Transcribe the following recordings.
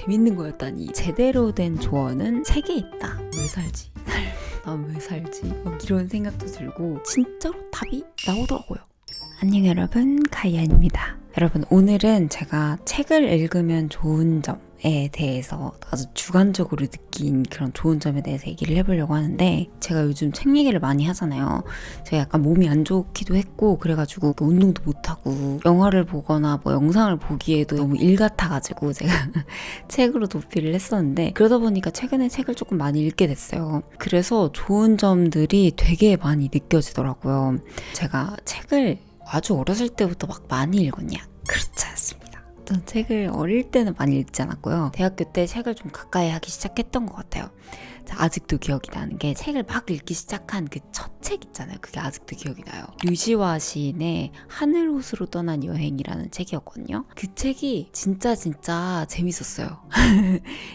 재밌는 거였다니. 제대로 된 조언은 책에 있다. 왜 살지? 난 왜 살지? 막 이런 생각도 들고 진짜로 답이 나오더라고요. 안녕 여러분, 가이안입니다. 여러분, 오늘은 제가 책을 읽으면 좋은 점에 대해서 아주 주관적으로 느낀 그런 좋은 점에 대해서 얘기를 해보려고 하는데, 제가 요즘 책 얘기를 많이 하잖아요. 제가 약간 몸이 안 좋기도 했고 그래가지고 운동도 못하고 영화를 보거나 뭐 영상을 보기에도 너무 일 같아가지고 제가 책으로 도피를 했었는데, 그러다 보니까 최근에 책을 조금 많이 읽게 됐어요. 그래서 좋은 점들이 되게 많이 느껴지더라고요. 제가 책을 아주 어렸을 때부터 막 많이 읽었냐? 그렇지 않습니다. 전 책을 어릴 때는 많이 읽지 않았고요. 대학교 때 책을 좀 가까이 하기 시작했던 것 같아요. 아직도 기억이 나는 게, 책을 막 읽기 시작한 그 첫 책 있잖아요. 그게 아직도 기억이 나요. 류시화 시인의 하늘옷으로 떠난 여행이라는 책이었거든요. 그 책이 진짜 재밌었어요.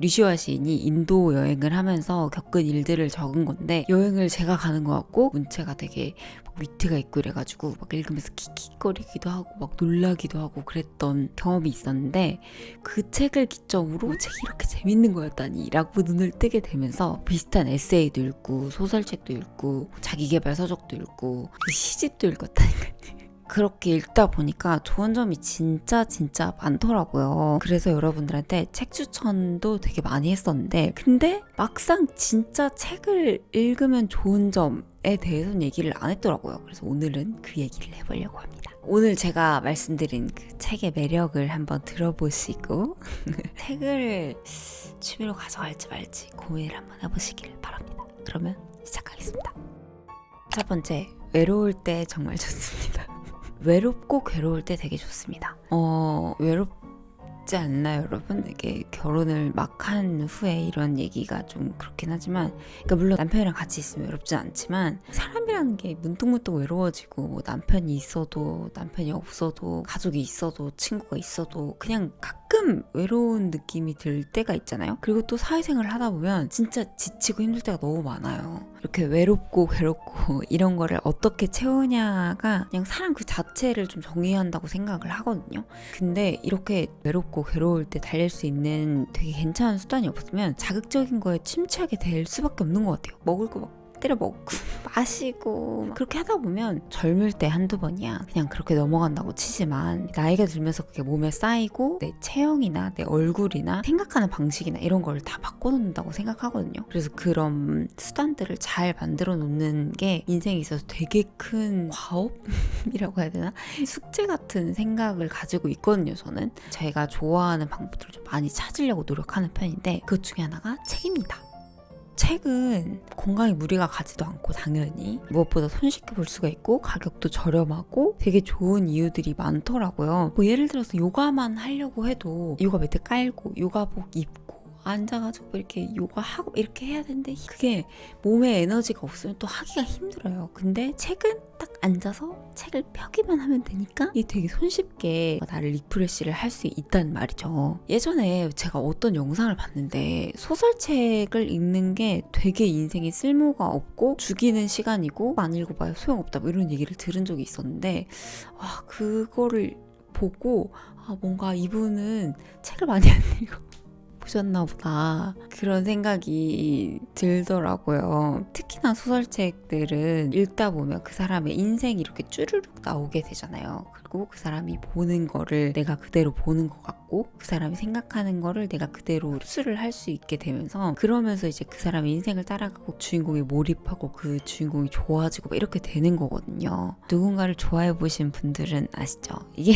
류시화 시인이 인도 여행을 하면서 겪은 일들을 적은 건데, 여행을 제가 가는 것 같고 문체가 되게 위트가 있고 이래가지고 막 읽으면서 킥킥거리기도 하고 막 놀라기도 하고 그랬던 경험이 있었는데, 그 책을 기점으로 책이 이렇게 재밌는 거였다니 라고 눈을 뜨게 되면서 비슷한 에세이도 읽고 소설책도 읽고 자기계발 서적도 읽고 시집도 읽었다니까요. 그렇게 읽다 보니까 좋은 점이 진짜 많더라고요. 그래서 여러분들한테 책 추천도 되게 많이 했었는데, 근데 막상 진짜 책을 읽으면 좋은 점에 대해서는 얘기를 안 했더라고요. 그래서 오늘은 그 얘기를 해보려고 합니다. 오늘 제가 말씀드린 그 책의 매력을 한번 들어보시고 책을 취미로 가져갈지 말지 고민을 한번 해보시길 바랍니다. 그러면 시작하겠습니다. 첫 번째, 외로울 때 정말 좋습니다. 외롭고 괴로울 때 되게 좋습니다. 외롭지 않나요, 여러분? 이게 결혼을 막 한 후에 이런 얘기가 좀 그렇긴 하지만, 그러니까 물론 남편이랑 같이 있으면 외롭지 않지만, 사람이라는 게 문득문득 외로워지고, 뭐 남편이 있어도 남편이 없어도 가족이 있어도 친구가 있어도 그냥 가끔 외로운 느낌이 들 때가 있잖아요. 그리고 또 사회생활을 하다 보면 진짜 지치고 힘들 때가 너무 많아요. 이렇게 외롭고 괴롭고 이런 거를 어떻게 채우냐가 그냥 사람 그 자체를 좀 정의한다고 생각을 하거든요. 근데 이렇게 외롭고 괴로울 때 달릴 수 있는 되게 괜찮은 수단이 없으면 자극적인 거에 침체하게 될 수밖에 없는 것 같아요. 먹을 거 막 때려 먹고 마시고 그렇게 하다 보면, 젊을 때 한두 번이야 그냥 그렇게 넘어간다고 치지만, 나이가 들면서 그게 몸에 쌓이고 내 체형이나 내 얼굴이나 생각하는 방식이나 이런 걸 다 바꿔놓는다고 생각하거든요. 그래서 그런 수단들을 잘 만들어 놓는 게 인생에 있어서 되게 큰 과업이라고 해야 되나? 숙제 같은 생각을 가지고 있거든요. 저는 제가 좋아하는 방법들을 좀 많이 찾으려고 노력하는 편인데, 그것 중에 하나가 책입니다. 책은 건강에 무리가 가지도 않고 당연히 무엇보다 손쉽게 볼 수가 있고 가격도 저렴하고 되게 좋은 이유들이 많더라고요. 뭐 예를 들어서 요가만 하려고 해도 요가 매트 깔고 요가복 입고 앉아가지고 이렇게 요가하고 이렇게 해야 되는데, 그게 몸에 에너지가 없으면 또 하기가 힘들어요. 근데 책은 딱 앉아서 책을 펴기만 하면 되니까 이게 되게 손쉽게 나를 리프레시를 할 수 있다는 말이죠. 예전에 제가 어떤 영상을 봤는데, 소설책을 읽는 게 되게 인생에 쓸모가 없고 죽이는 시간이고 안 읽어봐야 소용없다 뭐 이런 얘기를 들은 적이 있었는데, 그거를 보고 뭔가 이분은 책을 많이 안 읽어 보셨나 보다 그런 생각이 들더라고요. 특히나 소설책들은 읽다 보면 그 사람의 인생이 이렇게 쭈르륵 나오게 되잖아요. 그리고 그 사람이 보는 거를 내가 그대로 보는 것 같고, 그 사람이 생각하는 거를 내가 그대로 흡수를 할 수 있게 되면서, 그러면서 이제 그 사람의 인생을 따라가고 주인공에 몰입하고 그 주인공이 좋아지고 이렇게 되는 거거든요. 누군가를 좋아해 보신 분들은 아시죠? 이게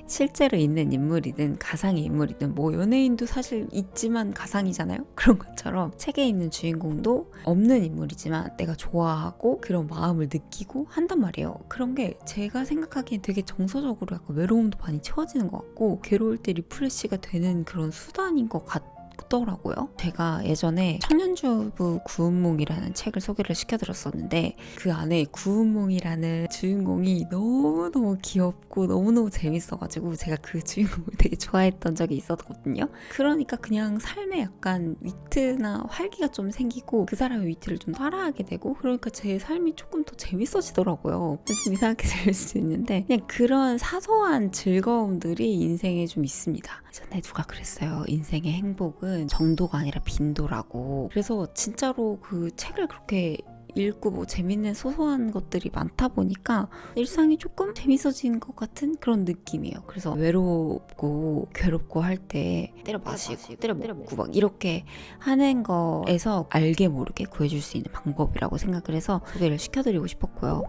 실제로 있는 인물이든 가상의 인물이든, 뭐 연예인도 사실 있지만 가상이잖아요. 그런 것처럼 책에 있는 주인공도 없는 인물이지만 내가 좋아하고 그런 마음을 느끼고 한단 말이에요. 그런 게 제가 생각하기엔 되게 정서적으로 약간 외로움도 많이 채워지는 것 같고, 괴로울 때 리프레시가 되는 그런 수단인 것 같더라고요. 있더라고요. 제가 예전에 청년주부 구운몽이라는 책을 소개를 시켜드렸었는데 그 안에 구운몽이라는 주인공이 너무너무 귀엽고 너무너무 재밌어가지고 제가 그 주인공을 되게 좋아했던 적이 있었거든요. 그러니까 그냥 삶에 약간 위트나 활기가 좀 생기고 그 사람의 위트를 좀 따라하게 되고 그러니까 제 삶이 조금 더 재밌어지더라고요. 좀 이상하게 들릴 수 있는데 그냥 그런 사소한 즐거움들이 인생에 좀 있습니다. 전에 누가 그랬어요. 인생의 행복은 정도가 아니라 빈도라고. 그래서 진짜로 그 책을 그렇게 읽고 뭐 재밌는 소소한 것들이 많다 보니까 일상이 조금 재밌어진 것 같은 그런 느낌이에요. 그래서 외롭고 괴롭고 할 때 때려 마시고 때려 먹고 막 이렇게 하는 거에서 알게 모르게 구해줄 수 있는 방법이라고 생각을 해서 소개를 시켜드리고 싶었고요.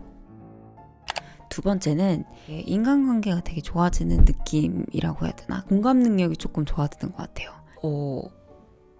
두 번째는 인간관계가 되게 좋아지는 느낌이라고 해야 되나? 공감 능력이 조금 좋아지는 것 같아요.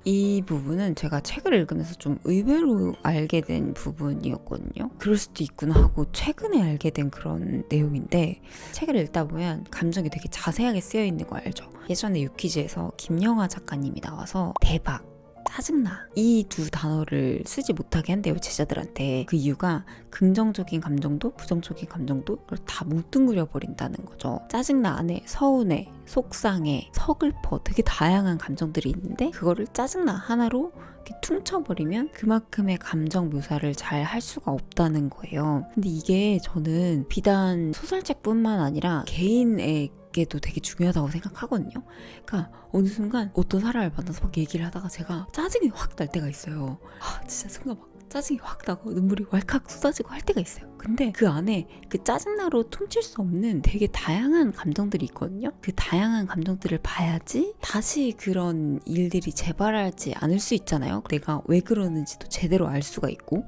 이 부분은 제가 책을 읽으면서 좀 의외로 알게 된 부분이었거든요. 그럴 수도 있구나 하고 최근에 알게 된 그런 내용인데 책을 읽다 보면 감정이 되게 자세하게 쓰여 있는 거 알죠? 예전에 유퀴즈에서 김영하 작가님이 나와서 대박, 짜증나 이 두 단어를 쓰지 못하게 한대요, 제자들한테. 그 이유가 긍정적인 감정도 부정적인 감정도 그걸 다 뭉뚱그려 버린다는 거죠. 짜증나 안에 서운해, 속상해, 서글퍼 되게 다양한 감정들이 있는데 그거를 짜증나 하나로 이렇게 퉁쳐버리면 그만큼의 감정 묘사를 잘 할 수가 없다는 거예요. 근데 이게 저는 비단 소설책뿐만 아니라 개인의 도 되게 중요하다고 생각하거든요. 그러니까 어느 순간 어떤 사람을 만나서 막 얘기를 하다가 제가 짜증이 확 날 때가 있어요. 진짜 순간 막 짜증이 확 나고 눈물이 왈칵 쏟아지고 할 때가 있어요. 근데 그 안에 그 짜증나로 퉁칠 수 없는 되게 다양한 감정들이 있거든요. 그 다양한 감정들을 봐야지 다시 그런 일들이 재발하지 않을 수 있잖아요. 내가 왜 그러는지도 제대로 알 수가 있고.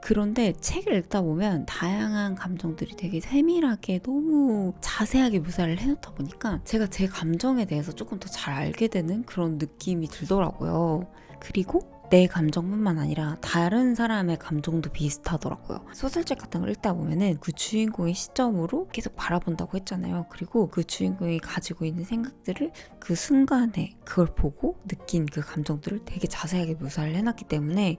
그런데 책을 읽다 보면 다양한 감정들이 되게 세밀하게 너무 자세하게 묘사를 해놓다 보니까 제가 제 감정에 대해서 조금 더 잘 알게 되는 그런 느낌이 들더라고요. 그리고 내 감정뿐만 아니라 다른 사람의 감정도 비슷하더라고요. 소설책 같은 걸 읽다 보면은 그 주인공의 시점으로 계속 바라본다고 했잖아요. 그리고 그 주인공이 가지고 있는 생각들을 그 순간에 그걸 보고 느낀 그 감정들을 되게 자세하게 묘사를 해놨기 때문에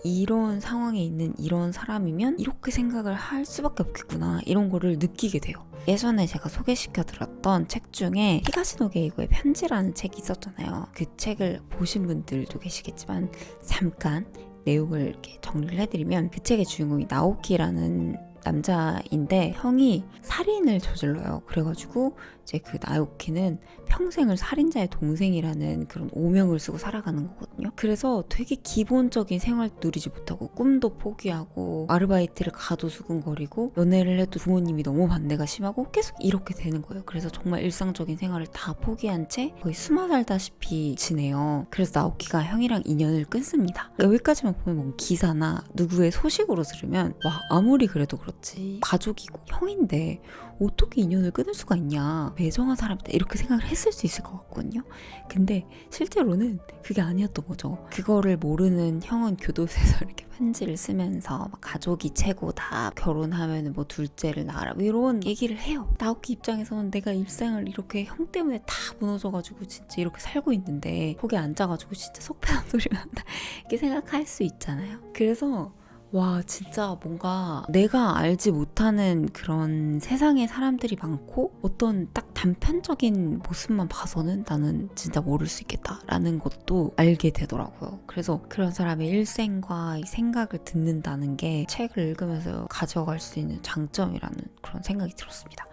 이런 상황에 있는 이런 사람이면 이렇게 생각을 할 수밖에 없겠구나 이런 거를 느끼게 돼요. 예전에 제가 소개시켜드렸던 책 중에 히가시노 게이고의 편지라는 책이 있었잖아요. 그 책을 보신 분들도 계시겠지만 잠깐 내용을 이렇게 정리를 해드리면 그 책의 주인공이 나오키라는 남자인데 형이 살인을 저질러요. 그래가지고 이제 그 나오키는 평생을 살인자의 동생이라는 그런 오명을 쓰고 살아가는 거거든요. 그래서 되게 기본적인 생활도 누리지 못하고 꿈도 포기하고 아르바이트를 가도 수근거리고 연애를 해도 부모님이 너무 반대가 심하고 계속 이렇게 되는 거예요. 그래서 정말 일상적인 생활을 다 포기한 채 거의 숨어 살다시피 지내요. 그래서 나오키가 형이랑 인연을 끊습니다. 여기까지만 보면 뭐 기사나 누구의 소식으로 들으면 와 아무리 그래도 그렇지 가족이고 형인데 어떻게 인연을 끊을 수가 있냐 매정한 사람이다 이렇게 생각을 했을 수 있을 것 같거든요. 근데 실제로는 그게 아니었던 거죠. 그거를 모르는 형은 교도소에서 이렇게 편지를 쓰면서 막 가족이 최고다 결혼하면 뭐 둘째를 낳아라 이런 얘기를 해요. 나오키 입장에서는 내가 일상을 이렇게 형 때문에 다 무너져가지고 진짜 이렇게 살고 있는데 거기 앉아가지고 진짜 속편한 소리가 난다 이렇게 생각할 수 있잖아요. 그래서 와 진짜 뭔가 내가 알지 못하는 그런 세상에 사람들이 많고 어떤 딱 단편적인 모습만 봐서는 나는 진짜 모를 수 있겠다라는 것도 알게 되더라고요. 그래서 그런 사람의 일생과 생각을 듣는다는 게 책을 읽으면서 가져갈 수 있는 장점이라는 그런 생각이 들었습니다.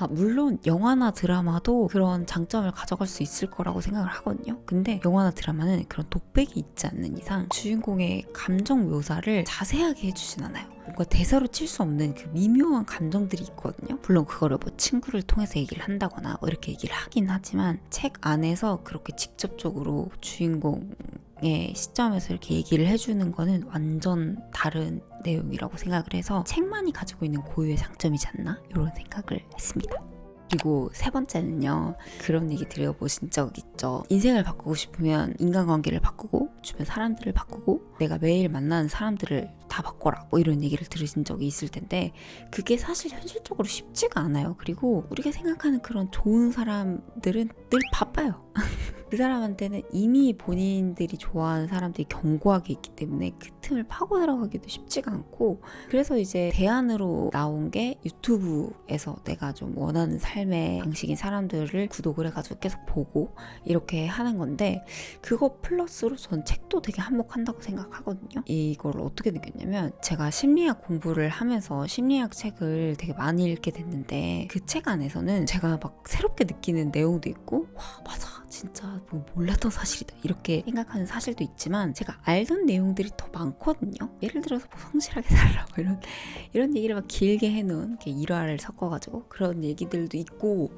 물론 영화나 드라마도 그런 장점을 가져갈 수 있을 거라고 생각을 하거든요. 근데 영화나 드라마는 그런 독백이 있지 않는 이상 주인공의 감정 묘사를 자세하게 해주진 않아요. 뭔가 대사로 칠 수 없는 그 미묘한 감정들이 있거든요. 물론 그거를 뭐 친구를 통해서 얘기를 한다거나 뭐 이렇게 얘기를 하긴 하지만 책 안에서 그렇게 직접적으로 주인공의 시점에서 이렇게 얘기를 해주는 거는 완전 다른 내용이라고 생각을 해서 책만이 가지고 있는 고유의 장점이지 않나? 이런 생각을 했습니다. 그리고 세 번째는요. 그런 얘기 들어보신 적 있죠. 인생을 바꾸고 싶으면 인간관계를 바꾸고 주변 사람들을 바꾸고 내가 매일 만나는 사람들을 다 바꿔라 뭐 이런 얘기를 들으신 적이 있을 텐데 그게 사실 현실적으로 쉽지가 않아요. 그리고 우리가 생각하는 그런 좋은 사람들은 늘 바빠요. 그 사람한테는 이미 본인들이 좋아하는 사람들이 견고하게 있기 때문에 그 틈을 파고 들어가기도 쉽지가 않고, 그래서 이제 대안으로 나온 게 유튜브에서 내가 좀 원하는 삶의 방식인 사람들을 구독을 해가지고 계속 보고 이렇게 하는 건데, 그거 플러스로 전 책도 되게 한몫한다고 생각하거든요. 이걸 어떻게 느꼈냐면, 제가 심리학 공부를 하면서 심리학 책을 되게 많이 읽게 됐는데, 그 책 안에서는 제가 막 새롭게 느끼는 내용도 있고, 와 맞아 진짜 뭐 몰랐던 사실이다 이렇게 생각하는 사실도 있지만, 제가 알던 내용들이 더 많거든요. 예를 들어서 뭐 성실하게 살라 뭐 이런 얘기를 막 길게 해놓은 게 일화를 섞어가지고 그런 얘기들도 있고,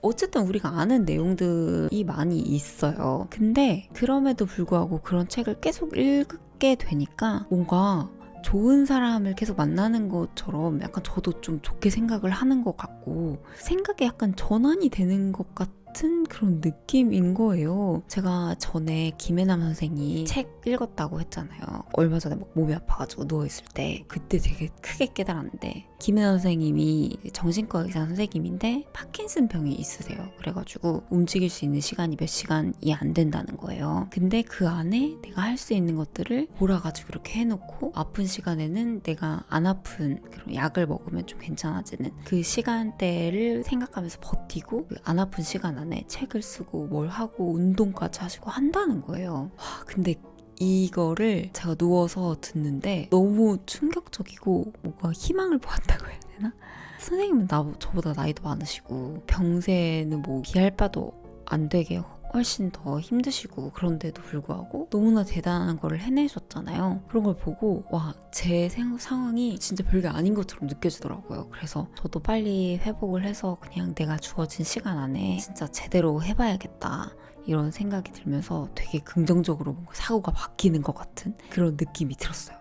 어쨌든 우리가 아는 내용들이 많이 있어요. 근데 그럼에도 불구하고 그런 책을 계속 읽게 되니까 뭔가 좋은 사람을 계속 만나는 것처럼 약간 저도 좀 좋게 생각을 하는 것 같고, 생각이 약간 전환이 되는 것 같은 그런 느낌인 거예요. 제가 전에 김혜남 선생이 책 읽었다고 했잖아요. 얼마 전에 막 몸이 아파가지고 누워있을 때, 그때 되게 크게 깨달았는데, 김혜남 선생님이 정신과 의사 선생님인데 파킨슨 병이 있으세요. 그래가지고 움직일 수 있는 시간이 몇 시간이 안 된다는 거예요. 근데 그 안에 내가 할 수 있는 것들을 몰아가지고 이렇게 해놓고, 아픈 시간에는 내가 안 아픈 그런 약을 먹으면 좀 괜찮아지는 그 시간대를 생각하면서 버티고, 그 안 아픈 시간 안에 책을 쓰고 뭘 하고 운동까지 하시고 한다는 거예요. 와, 근데 이거를 제가 누워서 듣는데 너무 충격적이고 뭔가 희망을 보았다고 해야 되나? 선생님은 저보다 나이도 많으시고 병세는 뭐 비할 바도 안 되게 훨씬 더 힘드시고, 그런데도 불구하고 너무나 대단한 거를 해내셨잖아요. 그런 걸 보고 와, 제 상황이 진짜 별게 아닌 것처럼 느껴지더라고요. 그래서 저도 빨리 회복을 해서 그냥 내가 주어진 시간 안에 진짜 제대로 해봐야겠다 이런 생각이 들면서 되게 긍정적으로 뭔가 사고가 바뀌는 것 같은 그런 느낌이 들었어요.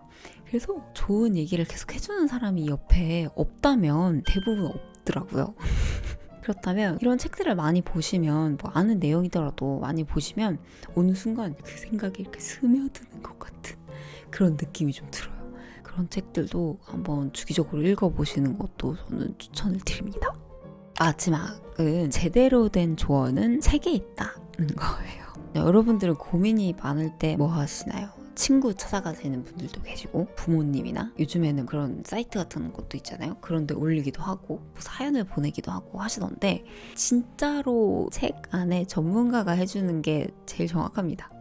그래서 좋은 얘기를 계속 해주는 사람이 옆에 없다면 대부분 없더라고요. 그렇다면 이런 책들을 많이 보시면, 뭐 아는 내용이더라도 많이 보시면 어느 순간 그 생각이 이렇게 스며드는 것 같은 그런 느낌이 좀 들어요. 그런 책들도 한번 주기적으로 읽어보시는 것도 저는 추천을 드립니다. 마지막은 제대로 된 조언은 책에 있다는 거예요. 여러분들은 고민이 많을 때 뭐 하시나요? 친구 찾아가시는 분들도 계시고, 부모님이나 요즘에는 그런 사이트 같은 것도 있잖아요. 그런 데 올리기도 하고 뭐 사연을 보내기도 하고 하시던데, 진짜로 책 안에 전문가가 해주는 게 제일 정확합니다.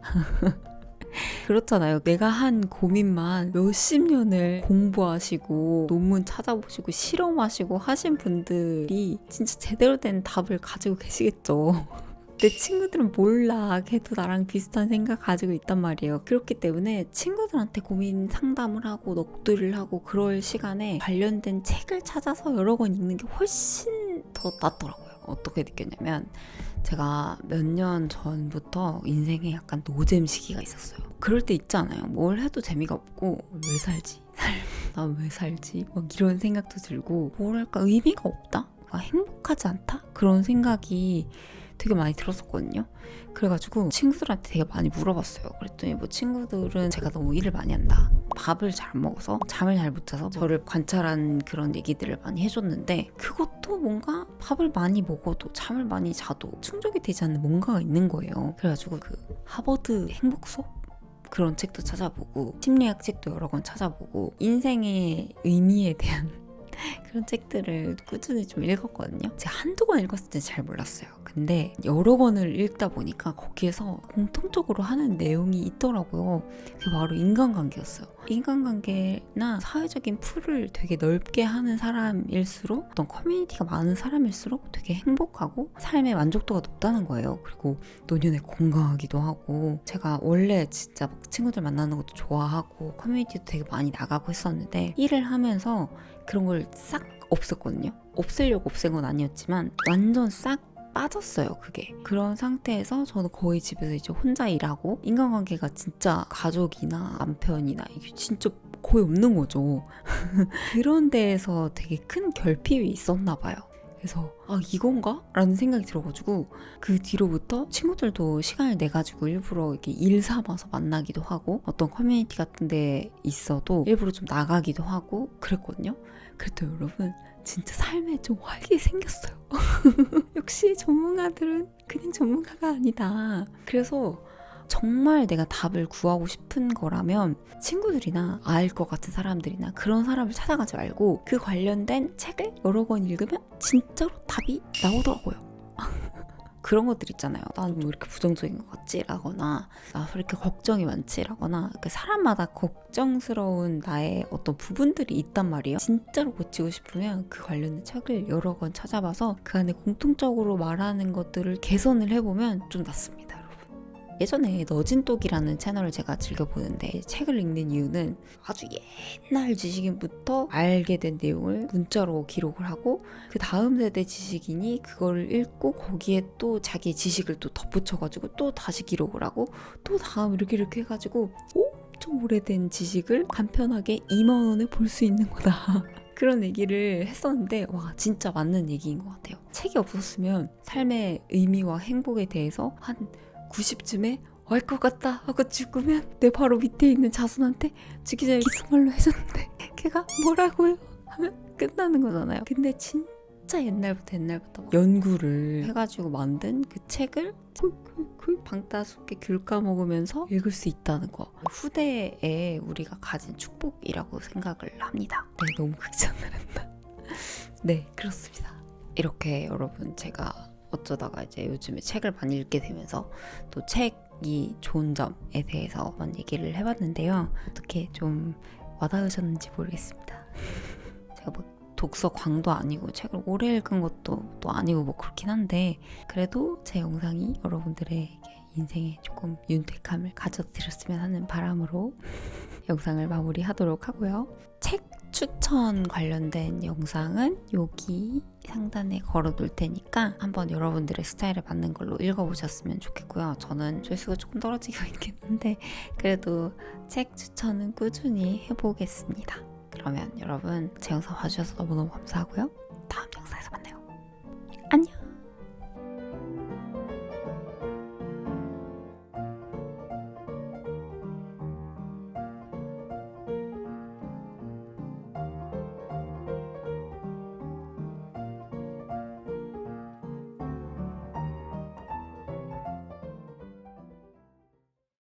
그렇잖아요. 내가 한 고민만 몇십 년을 공부하시고 논문 찾아보시고 실험하시고 하신 분들이 진짜 제대로 된 답을 가지고 계시겠죠. 내 친구들은 몰라. 걔도 나랑 비슷한 생각 가지고 있단 말이에요. 그렇기 때문에 친구들한테 고민 상담을 하고 넋두리를 하고 그럴 시간에 관련된 책을 찾아서 여러 권 읽는 게 훨씬 더 낫더라고요. 어떻게 느꼈냐면, 제가 몇 년 전부터 인생에 약간 노잼 시기가 있었어요. 그럴 때 있잖아요. 뭘 해도 재미가 없고 왜 살지? 난 왜 살지? 막 이런 생각도 들고, 뭐랄까 의미가 없다? 막 행복하지 않다? 그런 생각이 되게 많이 들었었거든요. 그래가지고 친구들한테 되게 많이 물어봤어요. 그랬더니 뭐 친구들은 제가 너무 일을 많이 한다, 밥을 잘 안 먹어서, 잠을 잘 못 자서 저를 관찰한 그런 얘기들을 많이 해줬는데, 그것도 뭔가 밥을 많이 먹어도 잠을 많이 자도 충족이 되지 않는 뭔가가 있는 거예요. 그래가지고 그 하버드 행복소? 그런 책도 찾아보고, 심리학 책도 여러 권 찾아보고, 인생의 의미에 대한 그런 책들을 꾸준히 좀 읽었거든요. 제가 한두 권 읽었을 때 잘 몰랐어요. 근데 여러 권을 읽다 보니까 거기에서 공통적으로 하는 내용이 있더라고요. 그게 바로 인간관계였어요. 인간관계나 사회적인 풀을 되게 넓게 하는 사람일수록, 어떤 커뮤니티가 많은 사람일수록 되게 행복하고 삶의 만족도가 높다는 거예요. 그리고 노년에 건강하기도 하고, 제가 원래 진짜 막 친구들 만나는 것도 좋아하고 커뮤니티도 되게 많이 나가고 했었는데, 일을 하면서 그런 걸 싹 없었거든요. 없애려고 없앤 건 아니었지만 완전 싹 빠졌어요. 그게. 그런 상태에서 저는 거의 집에서 이제 혼자 일하고, 인간관계가 진짜 가족이나 남편이나 이게 진짜 거의 없는 거죠. 그런 데에서 되게 큰 결핍이 있었나 봐요. 그래서 이건가? 라는 생각이 들어가지고, 그 뒤로부터 친구들도 시간을 내가지고 일부러 이렇게 일 삼아서 만나기도 하고, 어떤 커뮤니티 같은 데 있어도 일부러 좀 나가기도 하고 그랬거든요. 그랬더니 여러분, 진짜 삶에 좀 활기 생겼어요. 역시 전문가들은 그냥 전문가가 아니다. 그래서 정말 내가 답을 구하고 싶은 거라면 친구들이나 알 것 같은 사람들이나 그런 사람을 찾아가지 말고 그 관련된 책을 여러 권 읽으면 진짜로 답이 나오더라고요. 그런 것들 있잖아요. 나는 왜 이렇게 부정적인 것 같지? 라거나 나 왜 이렇게 걱정이 많지? 라거나 사람마다 걱정스러운 나의 어떤 부분들이 있단 말이에요. 진짜로 고치고 싶으면 그 관련된 책을 여러 권 찾아봐서 그 안에 공통적으로 말하는 것들을 개선을 해보면 좀 낫습니다. 예전에 너진똑이라는 채널을 제가 즐겨보는데 책을 읽는 이유는 아주 옛날 지식인부터 알게 된 내용을 문자로 기록을 하고 그 다음 세대 지식인이 그걸 읽고 거기에 또 자기 지식을 또 덧붙여가지고 또 다시 기록을 하고 또 다음 이렇게 해가지고 엄청 오래된 지식을 간편하게 2만 원에 볼 수 있는 거다. 그런 얘기를 했었는데 와 진짜 맞는 얘기인 것 같아요. 책이 없었으면 삶의 의미와 행복에 대해서 한 90쯤에 알 것 같다 하고 죽으면 내 바로 밑에 있는 자손한테 죽기 전에 기스말로 해줬는데 걔가 뭐라고요? 하면 끝나는 거잖아요. 근데 진짜 옛날부터 연구를 해가지고 만든 그 책을 방따숩게 귤 까먹으면서 읽을 수 있다는 거 후대에 우리가 가진 축복이라고 생각을 합니다. 네, 너무 극찬을 했다. 네, 그렇습니다. 이렇게 여러분 제가 어쩌다가 이제 요즘에 책을 많이 읽게 되면서 또 책이 좋은 점에 대해서 한번 얘기를 해봤는데요. 어떻게 좀 와닿으셨는지 모르겠습니다. 제가 뭐 독서 광도 아니고 책을 오래 읽은 것도 또 아니고 뭐 그렇긴 한데 그래도 제 영상이 여러분들의 인생에 조금 윤택함을 가져드렸으면 하는 바람으로 영상을 마무리하도록 하고요. 책 추천 관련된 영상은 여기 상단에 걸어둘 테니까 한번 여러분들의 스타일에 맞는 걸로 읽어보셨으면 좋겠고요. 저는 조회수가 조금 떨어지고 있긴 한데 그래도 책 추천은 꾸준히 해보겠습니다. 그러면 여러분 제 영상 봐주셔서 너무너무 감사하고요. 다음 영상에서 만나요.